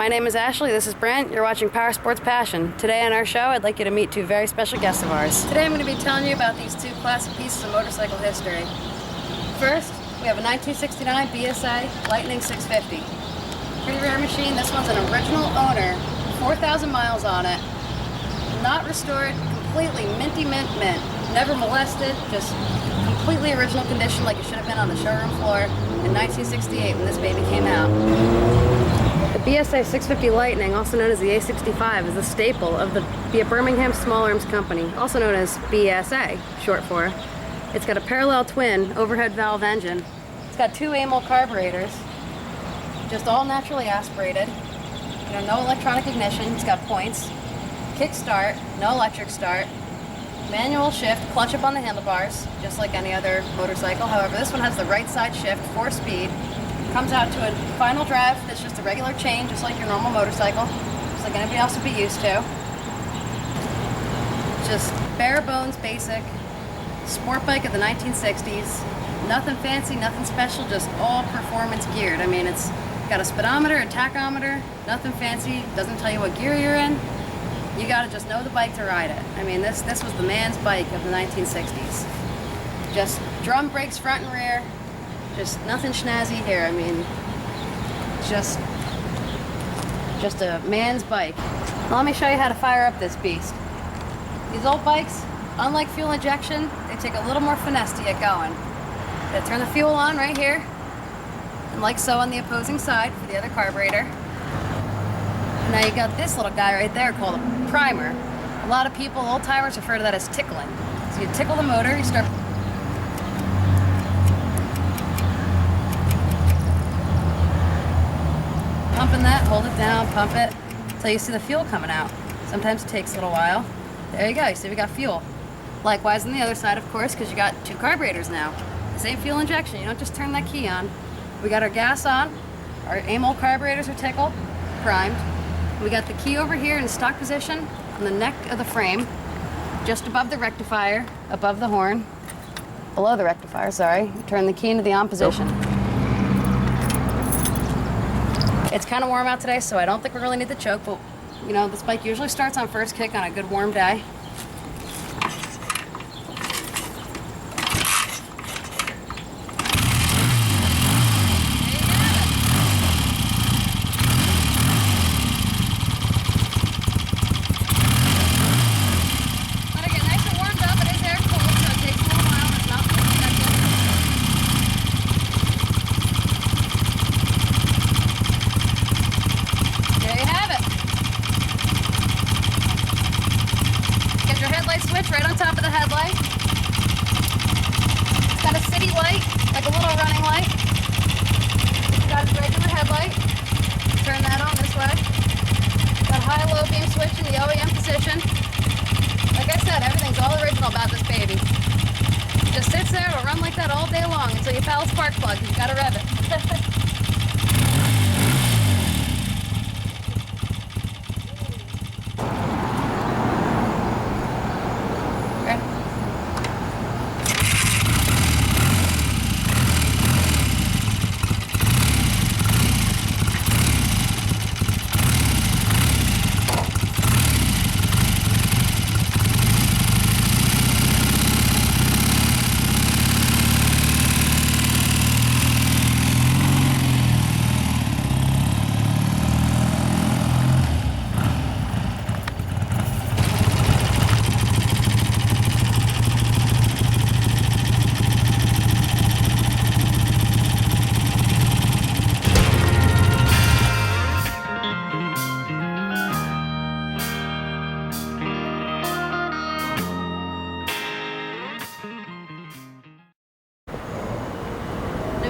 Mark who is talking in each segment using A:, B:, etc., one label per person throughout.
A: My name is Ashley, this is Brent, you're watching Powersports Passion. Today on our show, I'd like you to meet two very special guests of ours. Today I'm going to be telling you about these two classic pieces of motorcycle history. First, we have a 1969 BSA Lightning 650. Pretty rare machine. This one's an original owner, 4,000 miles on it, not restored, completely minty mint. Never molested, just completely original condition like it should have been on the showroom floor in 1968 when this baby came out. The BSA 650 Lightning, also known as the A65, is a staple of the Birmingham Small Arms Company, also known as BSA, short for. It's got a parallel twin overhead valve engine. It's got two amyl carburetors, just all naturally aspirated. No electronic ignition. It's got points. Kick start, no electric start. Manual shift, clutch up on the handlebars, just like any other motorcycle. However, this one has the right side shift, 4-speed. Comes out to a final drive that's just a regular chain, just like your normal motorcycle, just like anybody else would be used to. Just bare bones, basic sport bike of the 1960s. Nothing fancy, nothing special, just all performance geared. I mean, it's got a speedometer, a tachometer, nothing fancy, doesn't tell you what gear you're in. You gotta just know the bike to ride it. I mean, this was the man's bike of the 1960s. Just drum brakes front and rear, just nothing snazzy here. I mean, just a man's bike. Now let me show you how to fire up this beast. These old bikes, unlike fuel injection, they take a little more finesse to get going. You gotta turn the fuel on right here, and like so on the opposing side for the other carburetor. Now you got this little guy right there called a primer. A lot of people, old timers, refer to that as tickling. So you tickle the motor, you start pumping that, hold it down, pump it, until you see the fuel coming out. Sometimes it takes a little while. There you go, you see we got fuel. Likewise on the other side, of course, because you got two carburetors now. This ain't fuel injection, you don't just turn that key on. We got our gas on, our amyl carburetors are tickled, primed. We got the key over here in stock position on the neck of the frame, just above the rectifier, above the horn, below the rectifier, sorry. Turn the key into the on position. It's kind of warm out today, so I don't think we really need the choke, but this bike usually starts on first kick on a good warm day. Switch right on top of the headlight. It's got a city light, like a little running light. It's got a regular headlight. Turn that on this way. Got high-low beam switch in the OEM position. Like I said, everything's all original about this baby. It just sits there, it'll run like that all day long until you foul a spark plug. You've got to rev it.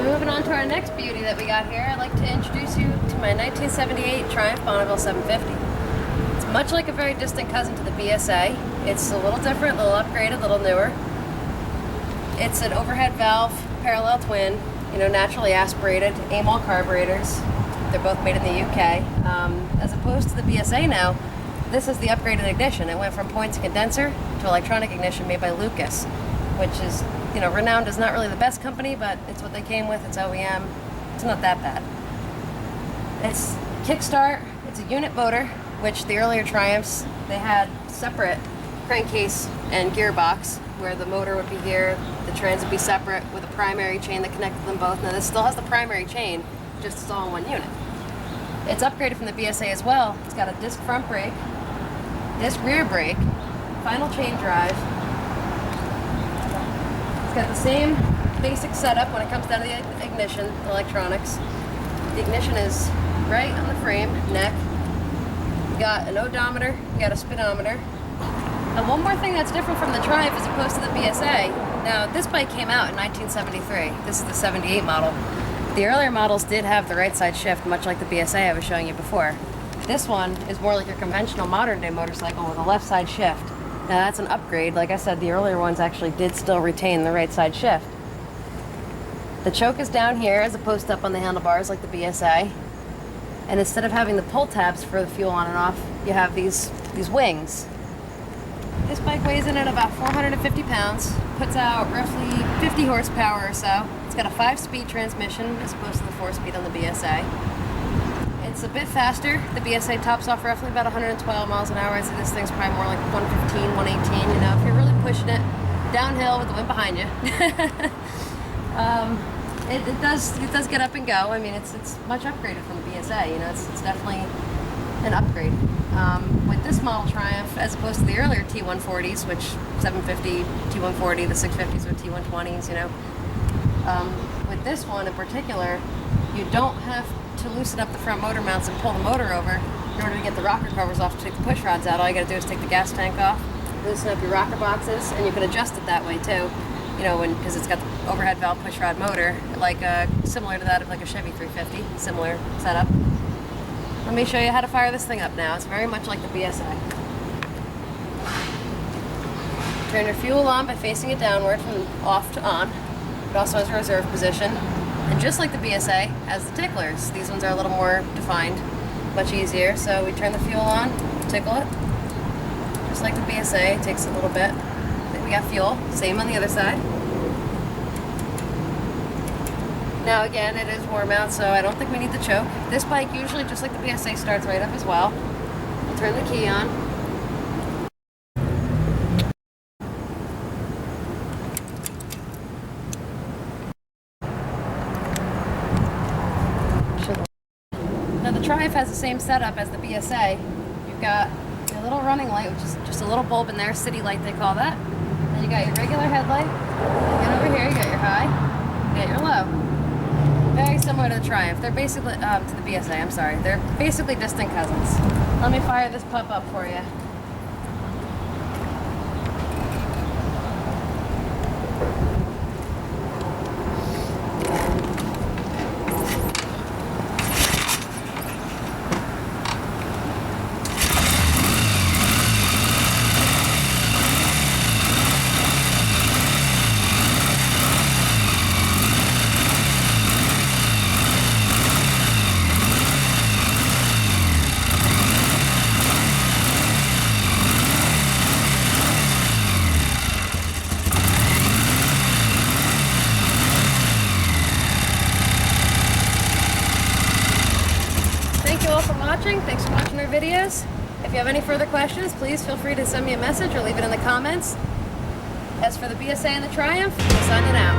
A: Moving on to our next beauty that we got here, I'd like to introduce you to my 1978 Triumph Bonneville 750. It's much like a very distant cousin to the BSA. It's a little different, a little upgraded, a little newer. It's an overhead valve, parallel twin, naturally aspirated, amyl carburetors. They're both made in the UK. As opposed to the BSA now, this is the upgraded ignition. It went from point to condenser to electronic ignition made by Lucas, which is renowned as not really the best company, but it's what they came with. It's OEM. It's not that bad. It's kickstart. It's a unit motor, which the earlier Triumphs, they had separate crankcase and gearbox, where the motor would be here, the trans would be separate with a primary chain that connected them both. Now this still has the primary chain, just it's all in one unit. It's upgraded from the BSA as well. It's got a disc front brake, disc rear brake, final chain drive. It's got the same basic setup when it comes down to the ignition, electronics. The ignition is right on the frame, neck. You got an odometer, you got a speedometer. And one more thing that's different from the Triumph as opposed to the BSA. Now, this bike came out in 1973. This is the 78 model. The earlier models did have the right side shift, much like the BSA I was showing you before. This one is more like your conventional modern day motorcycle with a left side shift. Now that's an upgrade. Like I said, the earlier ones actually did still retain the right side shift. The choke is down here as opposed to up on the handlebars like the BSA. And instead of having the pull tabs for the fuel on and off, you have these wings. This bike weighs in at about 450 pounds, puts out roughly 50 horsepower or so. It's got a 5-speed transmission as opposed to the 4-speed on the BSA. It's a bit faster. The BSA tops off roughly about 112 miles an hour. I'd say this thing's probably more like 115, 118, you know, if you're really pushing it downhill with the wind behind you. It does get up and go. I mean, it's much upgraded from the BSA. You know, it's definitely an upgrade. With this model Triumph, as opposed to the earlier T140s, which 750, T140, the 650s with T120s, you know. With this one in particular, you don't have to loosen up the front motor mounts and pull the motor over in order to get the rocker covers off to take the push rods out. All you gotta do is take the gas tank off, loosen up your rocker boxes, and you can adjust it that way too. You know, because it's got the overhead valve push rod motor, like similar to that of like a Chevy 350, similar setup. Let me show you how to fire this thing up now. It's very much like the BSA. Turn your fuel on by facing it downward from off to on. It also has a reserve position. And just like the BSA, has the ticklers. These ones are a little more defined, much easier. So we turn the fuel on, tickle it. Just like the BSA, it takes a little bit. Then we got fuel, same on the other side. Now again, it is warm out, so I don't think we need the choke. This bike usually, just like the BSA, starts right up as well. We'll turn the key on. Now the Triumph has the same setup as the BSA. You've got your little running light, which is just a little bulb in there, city light they call that. Then you got your regular headlight. And over here you got your high, you got your low. Very similar to the Triumph. They're basically, to the BSA, I'm sorry. They're basically distant cousins. Let me fire this pup up for you. Thanks for watching our videos. If you have any further questions, please feel free to send me a message or leave it in the comments. As for the BSA and the Triumph, we're signing out.